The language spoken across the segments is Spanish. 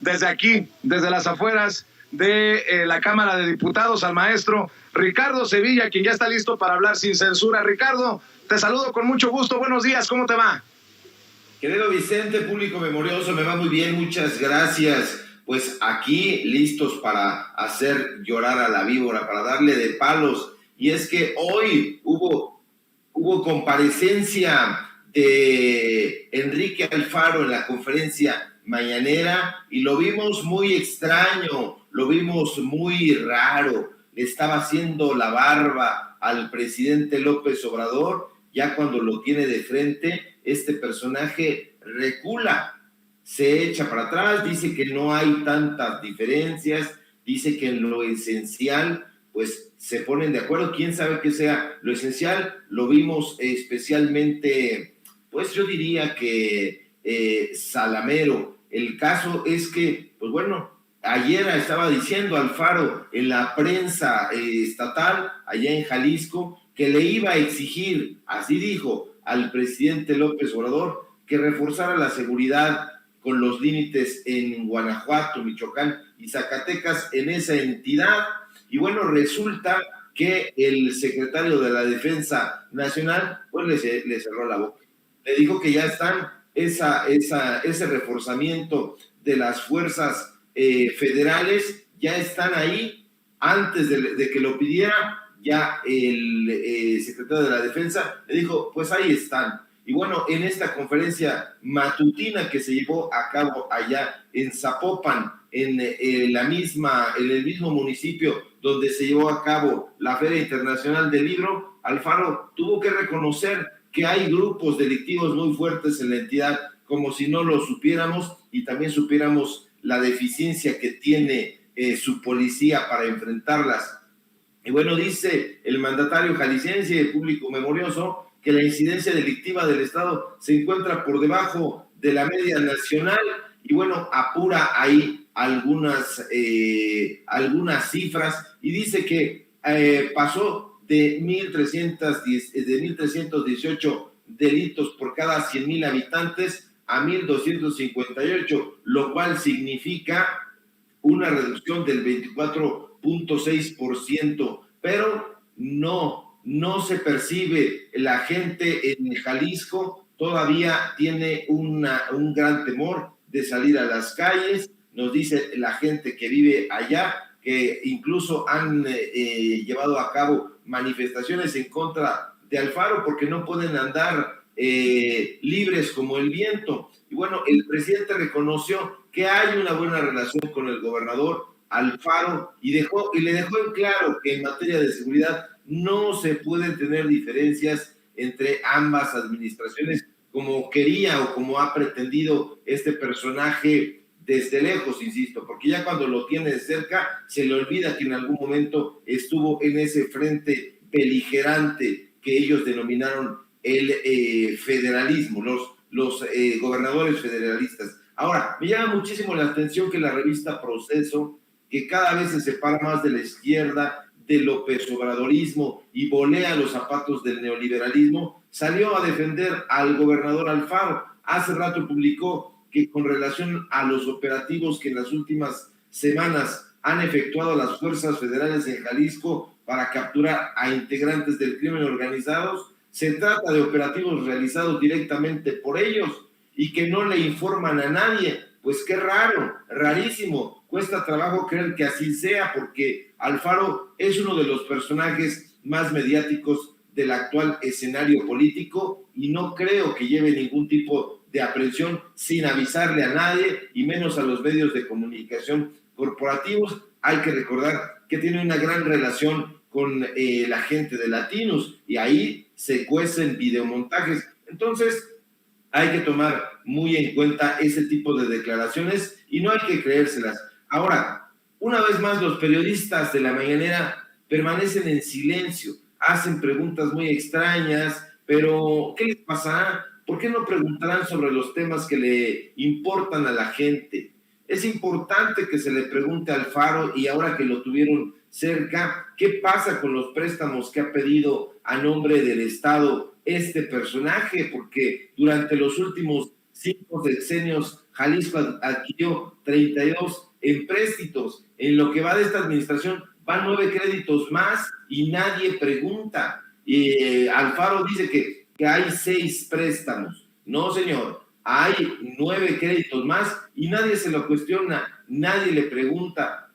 desde aquí, desde las afueras de la Cámara de Diputados, al maestro Ricardo Sevilla, quien ya está listo para hablar sin censura. Ricardo, te saludo con mucho gusto. Buenos días, ¿cómo te va? Querido Vicente, público memorioso, me va muy bien, muchas gracias. Pues aquí listos para hacer llorar a la víbora, para darle de palos. Y es que hoy hubo comparecencia de Enrique Alfaro en la conferencia mañanera y lo vimos muy extraño, lo vimos muy raro. Le estaba haciendo la barba al presidente López Obrador. Ya cuando lo tiene de frente, este personaje recula, se echa para atrás, dice que no hay tantas diferencias, dice que en lo esencial pues se ponen de acuerdo. Quién sabe qué sea lo esencial. Lo vimos especialmente, pues yo diría que salamero. El caso es que, pues bueno, ayer estaba diciendo Alfaro en la prensa estatal allá en Jalisco que le iba a exigir, así dijo, al presidente López Obrador que reforzara la seguridad con los límites en Guanajuato, Michoacán y Zacatecas en esa entidad. Y bueno, resulta que el secretario de la Defensa Nacional pues le cerró la boca. Le dijo que ya están ese reforzamiento de las fuerzas federales, ya están ahí. Antes de que lo pidiera, ya el secretario de la Defensa le dijo, pues ahí están. Y bueno, en esta conferencia matutina que se llevó a cabo allá en Zapopan, en el mismo municipio donde se llevó a cabo la Feria Internacional del Libro, Alfaro tuvo que reconocer que hay grupos delictivos muy fuertes en la entidad, como si no lo supiéramos, y también supiéramos la deficiencia que tiene su policía para enfrentarlas. Y bueno, dice el mandatario jalisciense y el público memorioso que la incidencia delictiva del Estado se encuentra por debajo de la media nacional y bueno, apura ahí algunas cifras y dice que pasó de 1,318 delitos por cada 100,000 habitantes a 1,258, lo cual significa una reducción del 24.6%, pero no se percibe. La gente en Jalisco todavía tiene un gran temor de salir a las calles. Nos dice la gente que vive allá que incluso han llevado a cabo manifestaciones en contra de Alfaro porque no pueden andar libres como el viento. Y bueno, el presidente reconoció que hay una buena relación con el gobernador Alfaro y le dejó en claro que en materia de seguridad no se pueden tener diferencias entre ambas administraciones como quería o como ha pretendido este personaje desde lejos, insisto, porque ya cuando lo tiene de cerca se le olvida que en algún momento estuvo en ese frente beligerante que ellos denominaron el federalismo, los gobernadores federalistas. Ahora, me llama muchísimo la atención que la revista Proceso, que cada vez se separa más de la izquierda, del López Obradorismo y volea los zapatos del neoliberalismo, salió a defender al gobernador Alfaro. Hace rato publicó que con relación a los operativos que en las últimas semanas han efectuado las fuerzas federales en Jalisco para capturar a integrantes del crimen organizado, se trata de operativos realizados directamente por ellos y que no le informan a nadie. Pues qué raro, rarísimo. Cuesta trabajo creer que así sea porque Alfaro es uno de los personajes más mediáticos del actual escenario político y no creo que lleve ningún tipo de aprehensión sin avisarle a nadie y menos a los medios de comunicación corporativos. Hay que recordar que tiene una gran relación con la gente de Latinos y ahí se cuecen videomontajes. Entonces, hay que tomar muy en cuenta ese tipo de declaraciones y no hay que creérselas. Ahora, una vez más, los periodistas de la mañanera permanecen en silencio, hacen preguntas muy extrañas, pero ¿qué les pasará? ¿Por qué no preguntarán sobre los temas que le importan a la gente? Es importante que se le pregunte a Alfaro y ahora que lo tuvieron cerca, ¿qué pasa con los préstamos que ha pedido a nombre del Estado este personaje? Porque durante los últimos 5 sexenios Jalisco adquirió 32 empréstitos. En lo que va de esta administración van 9 créditos más y nadie pregunta. Alfaro dice que hay 6 préstamos. No, señor, hay 9 créditos más y nadie se lo cuestiona, nadie le pregunta.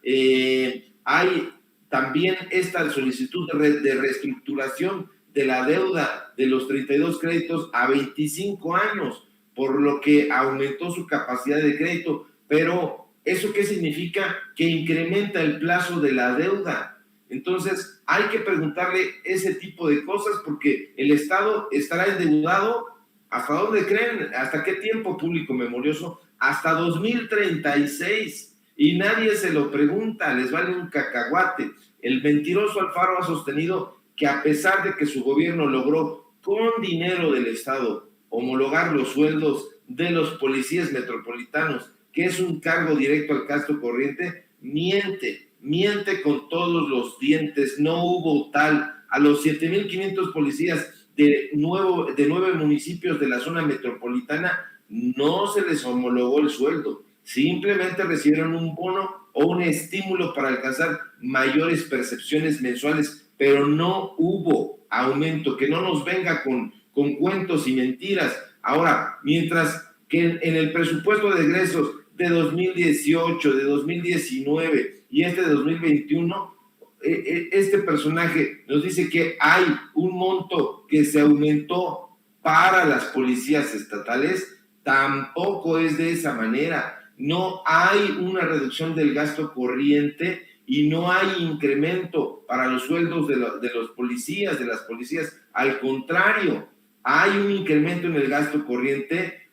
Hay también esta solicitud de reestructuración de la deuda de los 32 créditos a 25 años, por lo que aumentó su capacidad de crédito. Pero ¿eso qué significa? Que incrementa el plazo de la deuda. Entonces hay que preguntarle ese tipo de cosas, porque el Estado estará endeudado. ¿Hasta dónde creen? ¿Hasta qué tiempo, público memorioso? Hasta 2036. Y nadie se lo pregunta, les vale un cacahuate. El mentiroso Alfaro ha sostenido que a pesar de que su gobierno logró con dinero del Estado homologar los sueldos de los policías metropolitanos, que es un cargo directo al gasto corriente, miente con todos los dientes. No hubo tal. A los 7,500 policías de 9 municipios de la zona metropolitana no se les homologó el sueldo, simplemente recibieron un bono o un estímulo para alcanzar mayores percepciones mensuales, pero no hubo aumento. Que no nos venga con cuentos y mentiras. Ahora, mientras que en el presupuesto de egresos de 2018, de 2019 y de 2021, este personaje nos dice que hay un monto que se aumentó para las policías estatales. Tampoco es de esa manera. No hay una reducción del gasto corriente y no hay incremento para los sueldos de los policías, de las policías. Al contrario, hay un incremento en el gasto corriente.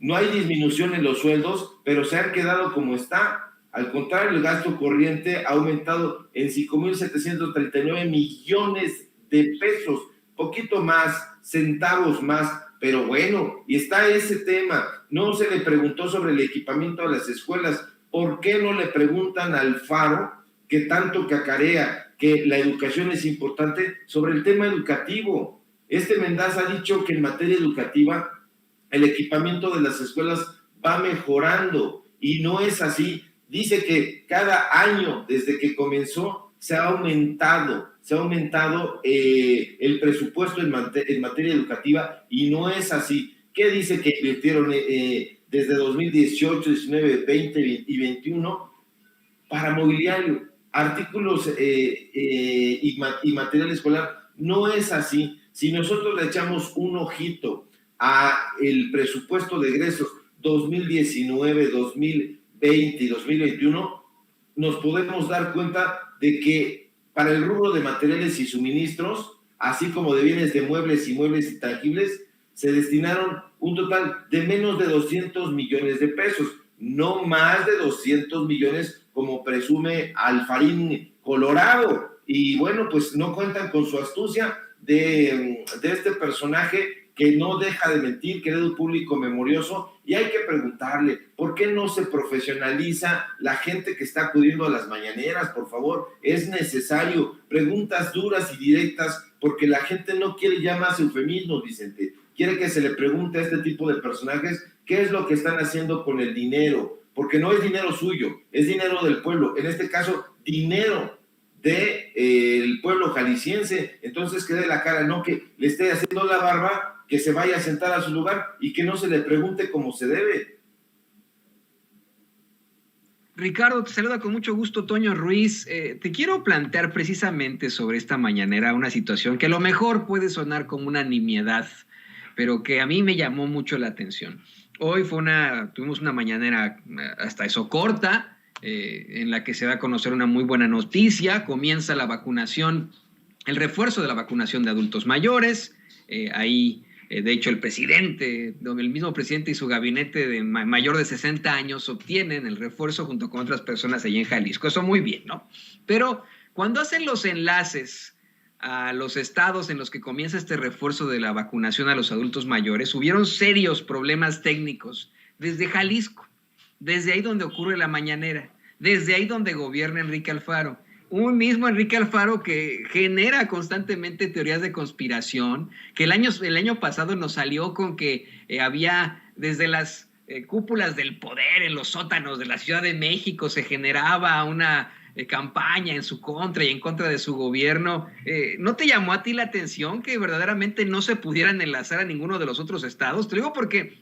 No hay disminución en los sueldos, pero se han quedado como está. Al contrario, el gasto corriente ha aumentado en 5,739 millones de pesos, poquito más, centavos más, pero bueno, y está ese tema. No se le preguntó sobre el equipamiento de las escuelas. ¿Por qué no le preguntan al Alfaro, que tanto cacarea que la educación es importante, sobre el tema educativo? Mendaza ha dicho que en materia educativa el equipamiento de las escuelas va mejorando, y no es así. Dice que cada año desde que comenzó se ha aumentado el presupuesto en materia educativa, y no es así. ¿Qué dice que invirtieron desde 2018, 19, 20 y 21 para mobiliario, artículos y material escolar? No es así. Si nosotros le echamos un ojito a el presupuesto de egresos 2019, 2020 y 2021, nos podemos dar cuenta de que para el rubro de materiales y suministros, así como de bienes de muebles y tangibles, se destinaron un total de menos de 200 millones de pesos, no más de 200 millones como presume Alfarín Colorado. Y bueno, pues no cuentan con su astucia de este personaje que no deja de mentir, querido público memorioso. Y hay que preguntarle, ¿por qué no se profesionaliza la gente que está acudiendo a las mañaneras? Por favor, es necesario preguntas duras y directas, porque la gente no quiere ya más eufemismos, Vicente. Quiere que se le pregunte a este tipo de personajes qué es lo que están haciendo con el dinero, porque no es dinero suyo, es dinero del pueblo, en este caso, dinero del pueblo jalisciense. Entonces, que dé la cara, no que le esté haciendo la barba, que se vaya a sentar a su lugar y que no se le pregunte como se debe. Ricardo, te saluda con mucho gusto Toño Ruiz. Te quiero plantear precisamente sobre esta mañanera una situación que a lo mejor puede sonar como una nimiedad, pero que a mí me llamó mucho la atención. Hoy tuvimos una mañanera hasta eso corta, en la que se da a conocer una muy buena noticia. Comienza la vacunación, el refuerzo de la vacunación de adultos mayores. De hecho, el mismo presidente y su gabinete de mayor de 60 años obtienen el refuerzo junto con otras personas allí en Jalisco. Eso muy bien, ¿no? Pero cuando hacen los enlaces a los estados en los que comienza este refuerzo de la vacunación a los adultos mayores, hubieron serios problemas técnicos desde Jalisco, desde ahí donde ocurre la mañanera, desde ahí donde gobierna Enrique Alfaro. Un mismo Enrique Alfaro que genera constantemente teorías de conspiración, que el año pasado nos salió con que había desde las cúpulas del poder en los sótanos de la Ciudad de México se generaba una campaña en su contra y en contra de su gobierno. ¿No te llamó a ti la atención que verdaderamente no se pudieran enlazar a ninguno de los otros estados? Te digo porque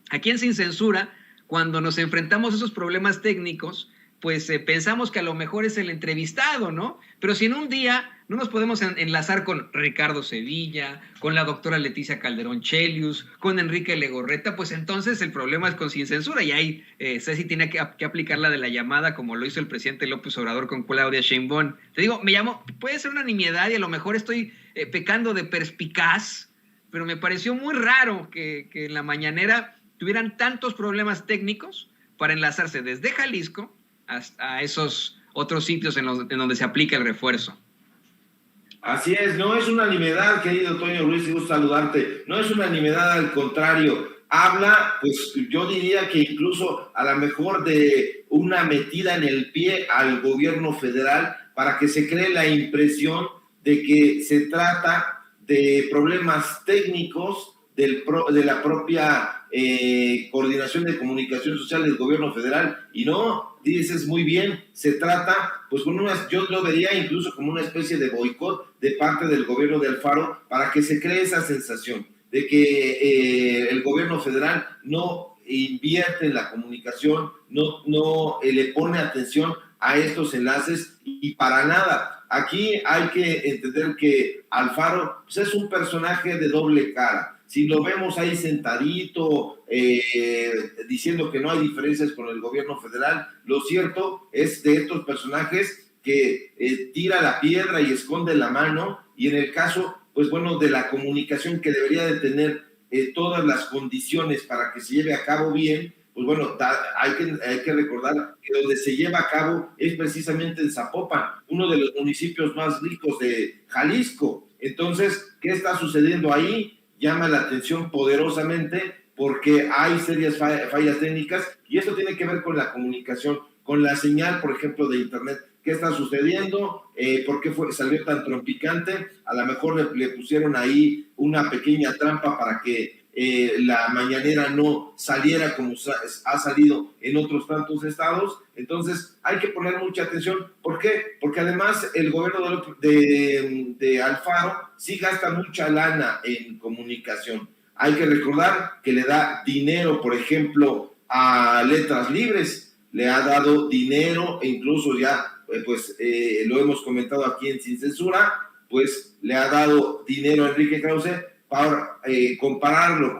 aquí en Sin Censura, cuando nos enfrentamos a esos problemas técnicos, pues pensamos que a lo mejor es el entrevistado, ¿no? Pero si en un día no nos podemos enlazar con Ricardo Sevilla, con la doctora Leticia Calderón Chelius, con Enrique Legorreta, pues entonces el problema es con Sin Censura, y ahí Ceci tiene que aplicar la de la llamada, como lo hizo el presidente López Obrador con Claudia Sheinbaum. Te digo, puede ser una nimiedad y a lo mejor estoy pecando de perspicaz, pero me pareció muy raro que en la mañanera tuvieran tantos problemas técnicos para enlazarse desde Jalisco hasta esos otros sitios en donde se aplica el refuerzo. Así es, no es una nimiedad, querido Toño Ruiz, gusto saludarte, no es una nimiedad, al contrario, habla, pues yo diría que incluso a lo mejor de una metida en el pie al gobierno federal para que se cree la impresión de que se trata de problemas técnicos de la propia coordinación de comunicación social del gobierno federal, y no, dices muy bien, se trata, pues yo lo vería incluso como una especie de boicot de parte del gobierno de Alfaro para que se cree esa sensación de que el gobierno federal no invierte en la comunicación, no le pone atención a estos enlaces, y para nada. Aquí hay que entender que Alfaro pues, es un personaje de doble cara. Si lo vemos ahí sentadito, diciendo que no hay diferencias con el gobierno federal, lo cierto es de estos personajes que tira la piedra y esconde la mano, y en el caso, pues bueno, de la comunicación que debería de tener todas las condiciones para que se lleve a cabo bien, pues bueno, hay que recordar que donde se lleva a cabo es precisamente en Zapopan, uno de los municipios más ricos de Jalisco. Entonces, ¿qué está sucediendo ahí? Llama la atención poderosamente porque hay serias fallas técnicas, y esto tiene que ver con la comunicación, con la señal, por ejemplo, de internet. ¿Qué está sucediendo? ¿Por qué salió tan trompicante? A lo mejor le pusieron ahí una pequeña trampa para que la mañanera no saliera como ha salido en otros tantos estados. Entonces hay que poner mucha atención. ¿Por qué? Porque además el gobierno de Alfaro sí gasta mucha lana en comunicación. Hay que recordar que le da dinero, por ejemplo, a Letras Libres, le ha dado dinero, e incluso ya lo hemos comentado aquí en Sin Censura, pues le ha dado dinero a Enrique Krause para compararlo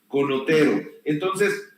con Otero. Entonces,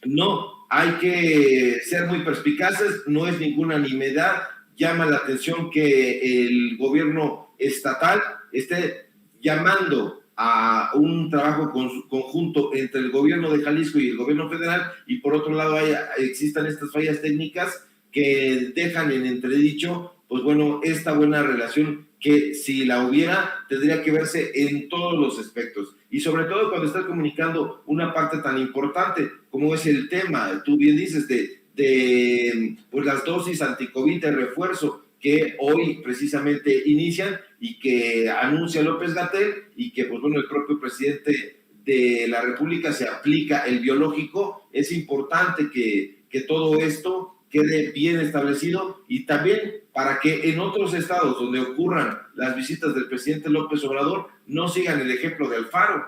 no, hay que ser muy perspicaces, no es ninguna nimiedad. Llama la atención que el gobierno estatal esté llamando a un trabajo conjunto entre el gobierno de Jalisco y el gobierno federal, y por otro lado existan estas fallas técnicas que dejan en entredicho, pues bueno, esta buena relación que si la hubiera, tendría que verse en todos los aspectos, y sobre todo cuando estás comunicando una parte tan importante como es el tema, tú bien dices, de pues las dosis anticovid de refuerzo que hoy precisamente inician y que anuncia López-Gatell, y que pues bueno, el propio presidente de la República se aplica el biológico. Es importante que todo esto quede bien establecido, y también para que en otros estados donde ocurran las visitas del presidente López Obrador no sigan el ejemplo de Alfaro.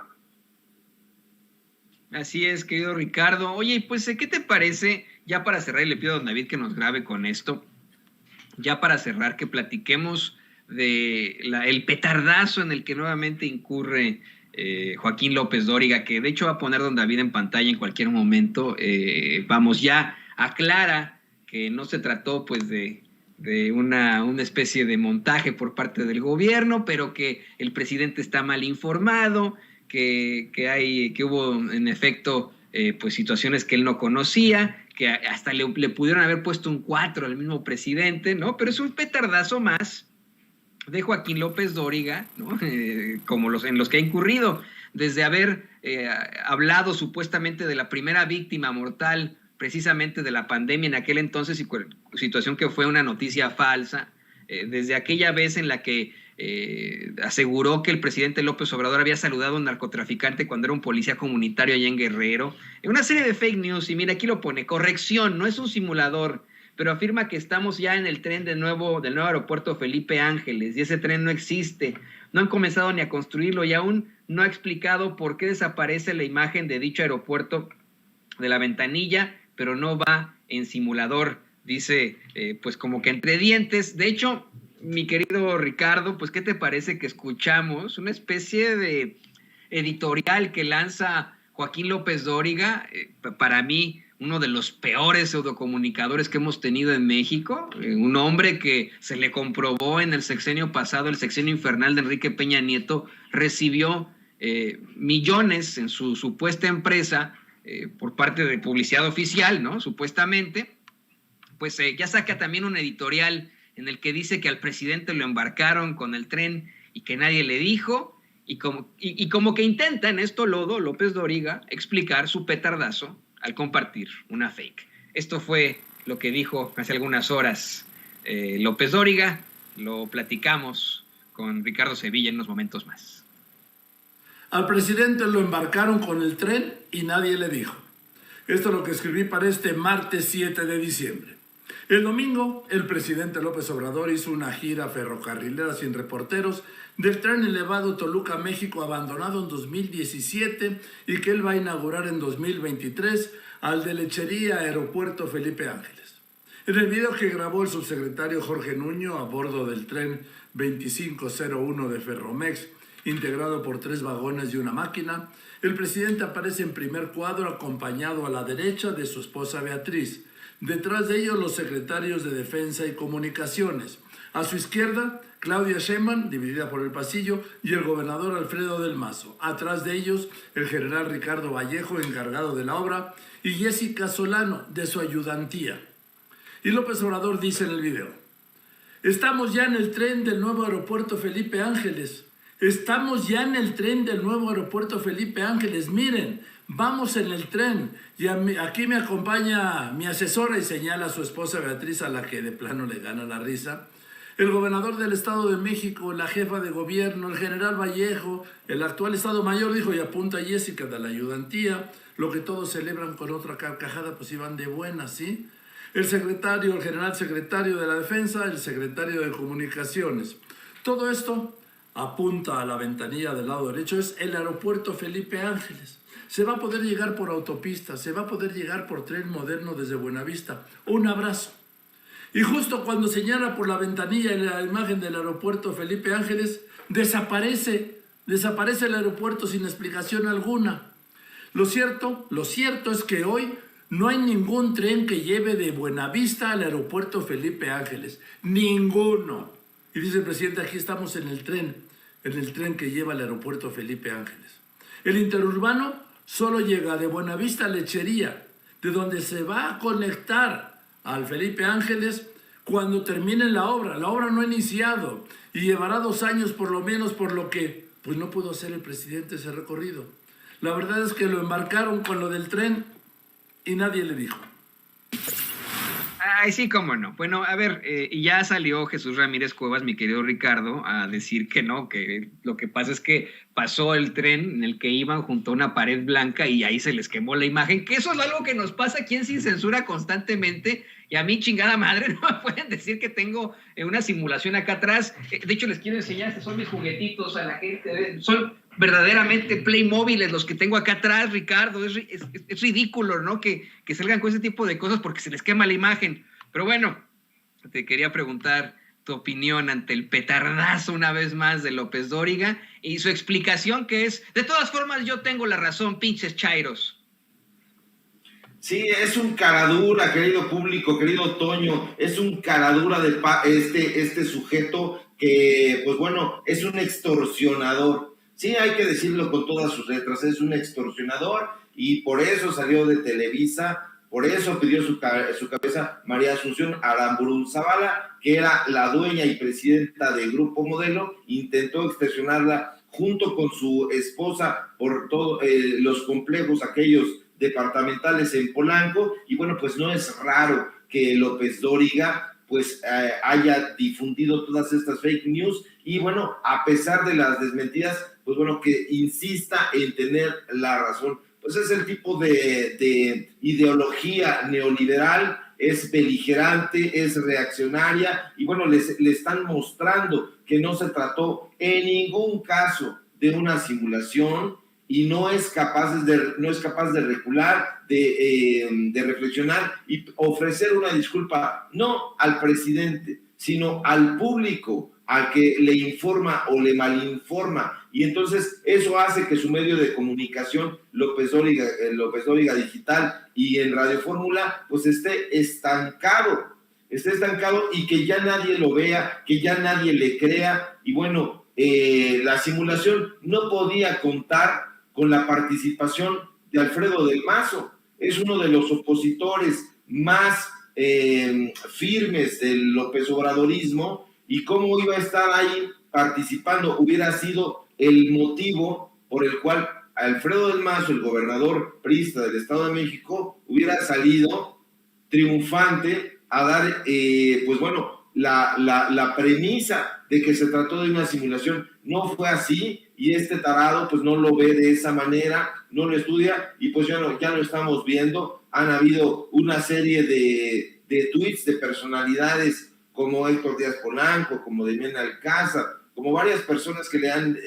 Así es, querido Ricardo. Oye, pues, ¿qué te parece? Ya para cerrar, y le pido a don David que nos grabe con esto, ya para cerrar, que platiquemos de el petardazo en el que nuevamente incurre Joaquín López Dóriga, que de hecho va a poner don David en pantalla en cualquier momento. Vamos, ya aclara que no se trató pues de una especie de montaje por parte del gobierno, pero que el presidente está mal informado, que hubo en efecto pues situaciones que él no conocía, que hasta le pudieron haber puesto un 4 al mismo presidente, ¿no? Pero es un petardazo más de Joaquín López Dóriga, ¿no? Como en los que ha incurrido, desde haber hablado supuestamente de la primera víctima mortal precisamente de la pandemia en aquel entonces, y situación que fue una noticia falsa, desde aquella vez en la que aseguró que el presidente López Obrador había saludado a un narcotraficante cuando era un policía comunitario allá en Guerrero. Una serie de fake news, y mira, aquí lo pone, corrección, no es un simulador, pero afirma que estamos ya en el tren del nuevo aeropuerto Felipe Ángeles, y ese tren no existe. No han comenzado ni a construirlo y aún no ha explicado por qué desaparece la imagen de dicho aeropuerto de la ventanilla, pero no va en simulador, dice, pues como que entre dientes. De hecho, mi querido Ricardo, pues ¿qué te parece que escuchamos una especie de editorial que lanza Joaquín López Dóriga, para mí uno de los peores pseudocomunicadores que hemos tenido en México, un hombre que se le comprobó en el sexenio pasado, el sexenio infernal de Enrique Peña Nieto, recibió millones en su supuesta empresa por parte de publicidad oficial, ¿no? Supuestamente, pues ya saca también un editorial en el que dice que al presidente lo embarcaron con el tren y que nadie le dijo, y como que intenta en esto lodo López Dóriga explicar su petardazo al compartir una fake. Esto fue lo que dijo hace algunas horas López Dóriga. Lo platicamos con Ricardo Sevilla en unos momentos más. Al presidente lo embarcaron con el tren y nadie le dijo. Esto es lo que escribí para este martes 7 de diciembre. El domingo, el presidente López Obrador hizo una gira ferrocarrilera sin reporteros del tren elevado Toluca-México, abandonado en 2017 y que él va a inaugurar en 2023, al de Lechería Aeropuerto Felipe Ángeles. En el video que grabó el subsecretario Jorge Nuño a bordo del tren 2501 de Ferromex, integrado por 3 vagones y una máquina, el presidente aparece en primer cuadro acompañado a la derecha de su esposa Beatriz. Detrás de ellos los secretarios de Defensa y Comunicaciones. A su izquierda, Claudia Sheinbaum, dividida por el pasillo, y el gobernador Alfredo del Mazo. Atrás de ellos, el general Ricardo Vallejo, encargado de la obra, y Jessica Solano, de su ayudantía. Y López Obrador dice en el video: estamos ya en el tren del nuevo aeropuerto Felipe Ángeles. Estamos ya en el tren del nuevo aeropuerto Felipe Ángeles. Miren, vamos en el tren. Y aquí me acompaña mi asesora y señala a su esposa Beatriz, a la que de plano le gana la risa. El gobernador del Estado de México, la jefa de gobierno, el general Vallejo, el actual Estado Mayor, dijo, y apunta a Jessica de la ayudantía, lo que todos celebran con otra carcajada, pues iban de buenas, ¿sí? El secretario, el general secretario de la Defensa, el secretario de Comunicaciones. Todo esto apunta a la ventanilla del lado derecho, es el aeropuerto Felipe Ángeles. Se va a poder llegar por autopista, se va a poder llegar por tren moderno desde Buenavista. Un abrazo. Y justo cuando señala por la ventanilla la imagen del aeropuerto Felipe Ángeles, desaparece el aeropuerto sin explicación alguna. Lo cierto es que hoy no hay ningún tren que lleve de Buenavista al aeropuerto Felipe Ángeles. Ninguno. Y dice el presidente, aquí estamos en el tren que lleva al aeropuerto Felipe Ángeles. El interurbano solo llega de Buenavista a Lechería, de donde se va a conectar al Felipe Ángeles cuando termine la obra. La obra no ha iniciado y llevará 2 años por lo menos, por lo que pues no pudo hacer el presidente ese recorrido. La verdad es que lo embarcaron con lo del tren y nadie le dijo. Ay, sí, cómo no. Bueno, a ver, y ya salió Jesús Ramírez Cuevas, mi querido Ricardo, a decir que no, que lo que pasa es que pasó el tren en el que iban junto a una pared blanca y ahí se les quemó la imagen, que eso es algo que nos pasa aquí en Sin Censura constantemente, y a mí, chingada madre, no me pueden decir que tengo una simulación acá atrás. De hecho, les quiero enseñar, estos son mis juguetitos a la gente, son verdaderamente Playmobiles los que tengo acá atrás, Ricardo. Es ridículo, ¿no? Que salgan con ese tipo de cosas porque se les quema la imagen. Pero bueno, te quería preguntar tu opinión ante el petardazo una vez más de López Dóriga y su explicación, que es: de todas formas yo tengo la razón, pinches chairos. Sí, es un caradura, querido público, querido Toño, es un caradura de este sujeto que, pues bueno, es un extorsionador. Sí, hay que decirlo con todas sus letras, es un extorsionador y por eso salió de Televisa, por eso pidió su cabeza María Asunción Aramburu Zavala, que era la dueña y presidenta del Grupo Modelo, intentó extorsionarla junto con su esposa por todos los complejos aquellos departamentales en Polanco, y bueno, pues no es raro que López Dóriga pues haya difundido todas estas fake news y bueno, a pesar de las desmentidas, pues bueno, que insista en tener la razón. Pues es el tipo de ideología neoliberal, es beligerante, es reaccionaria y bueno, le están mostrando que no se trató en ningún caso de una simulación y no es capaz de recular, de reflexionar y ofrecer una disculpa no al presidente, sino al público, al que le informa o le malinforma. Y entonces eso hace que su medio de comunicación, López Dóriga Digital y en Radio Fórmula, pues esté estancado y que ya nadie lo vea, que ya nadie le crea. Y bueno, la simulación no podía contar con la participación de Alfredo del Mazo. Es uno de los opositores más firmes del López Obradorismo, y cómo iba a estar ahí participando hubiera sido el motivo por el cual Alfredo del Mazo, el gobernador priista del Estado de México, hubiera salido triunfante a dar, pues bueno, la premisa de que se trató de una simulación. No fue así, y este tarado pues no lo ve de esa manera, no lo estudia, y pues ya lo estamos viendo. Han habido una serie de tweets de personalidades como Héctor Díaz Polanco, como Demián Alcázar, como varias personas que le han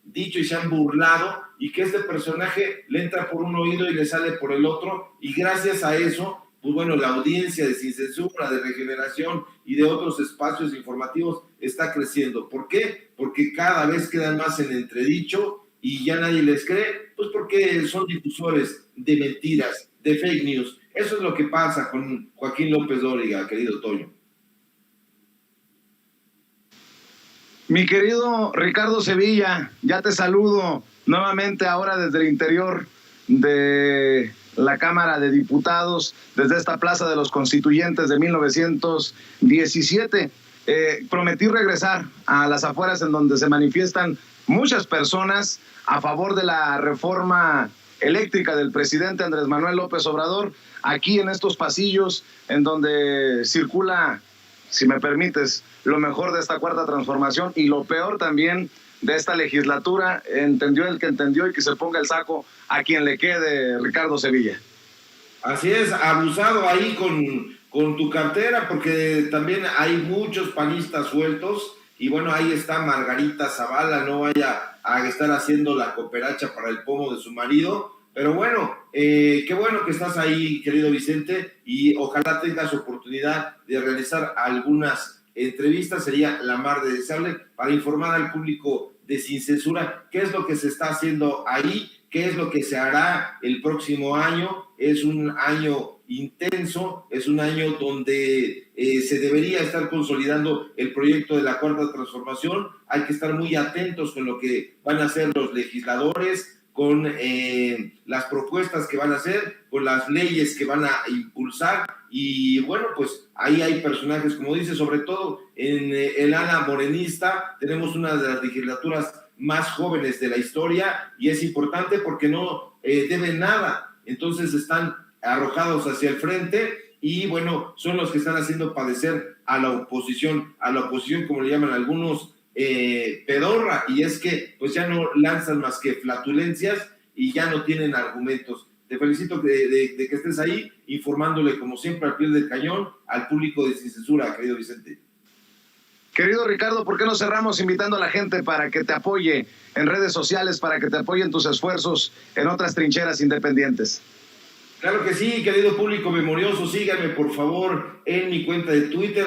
dicho y se han burlado, y que este personaje le entra por un oído y le sale por el otro, y gracias a eso, pues bueno, la audiencia de Sin Censura, de Regeneración y de otros espacios informativos está creciendo. ¿Por qué? Porque cada vez quedan más en entredicho y ya nadie les cree, pues porque son difusores de mentiras, de fake news. Eso es lo que pasa con Joaquín López Dóriga, querido Toño. Mi querido Ricardo Sevilla, ya te saludo nuevamente ahora desde el interior de la Cámara de Diputados, desde esta Plaza de los Constituyentes de 1917. Prometí regresar a las afueras en donde se manifiestan muchas personas a favor de la reforma eléctrica del presidente Andrés Manuel López Obrador, aquí en estos pasillos en donde circula, si me permites, lo mejor de esta cuarta transformación y lo peor también de esta legislatura. Entendió el que entendió, y que se ponga el saco a quien le quede, Ricardo Sevilla. Así es, abusado ahí con tu cartera, porque también hay muchos panistas sueltos, y bueno, ahí está Margarita Zavala, no vaya a estar haciendo la cooperacha para el pomo de su marido. Pero bueno, qué bueno que estás ahí, querido Vicente, y ojalá tengas oportunidad de realizar algunas entrevistas. Sería la mar de deseable para informar al público de Sin Censura qué es lo que se está haciendo ahí, qué es lo que se hará el próximo año. Es un año intenso, es un año donde se debería estar consolidando el proyecto de la Cuarta Transformación. Hay que estar muy atentos con lo que van a hacer los legisladores, con las propuestas que van a hacer, con las leyes que van a impulsar. Y bueno, pues ahí hay personajes, como dice, sobre todo en el ala morenista, tenemos una de las legislaturas más jóvenes de la historia, y es importante porque no deben nada, entonces están arrojados hacia el frente, y bueno, son los que están haciendo padecer a la oposición como le llaman algunos, pedorra, y es que pues ya no lanzan más que flatulencias y ya no tienen argumentos. Te felicito de que estés ahí informándole como siempre al pie del cañón al público de Sin Censura, querido Vicente. Querido Ricardo, ¿por qué no cerramos invitando a la gente para que te apoye en redes sociales, para que te apoye en tus esfuerzos en otras trincheras independientes? Claro que sí, querido público memorioso, síganme por favor en mi cuenta de Twitter,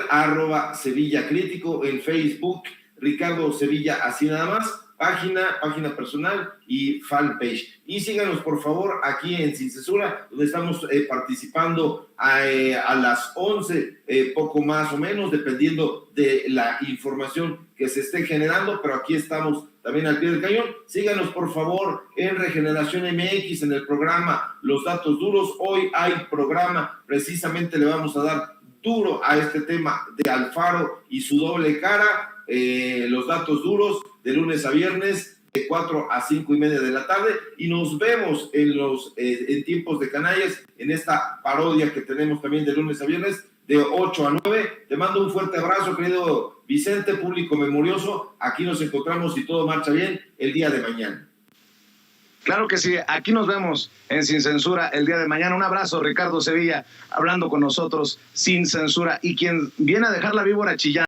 @SevillaCrítico, en Facebook, Ricardo Sevilla, así nada más, página personal y fanpage. Y síganos por favor aquí en Sin Censura, donde estamos participando a las 11, poco más o menos, dependiendo de la información que se esté generando, pero aquí estamos también al pie del cañón. Síganos por favor en Regeneración MX, en el programa Los Datos Duros. Hoy hay programa, precisamente le vamos a dar duro a este tema de Alfaro y su doble cara. Los Datos Duros, de lunes a viernes, de 4 a 5:30 de la tarde, y nos vemos en Tiempos de Canallas, en esta parodia que tenemos también de lunes a viernes, de 8 a 9. Te mando un fuerte abrazo, querido Vicente, público memorioso. Aquí nos encontramos, si todo marcha bien, el día de mañana. Claro que sí, aquí nos vemos en Sin Censura el día de mañana. Un abrazo, Ricardo Sevilla, hablando con nosotros sin censura, y quien viene a dejar la víbora chillando.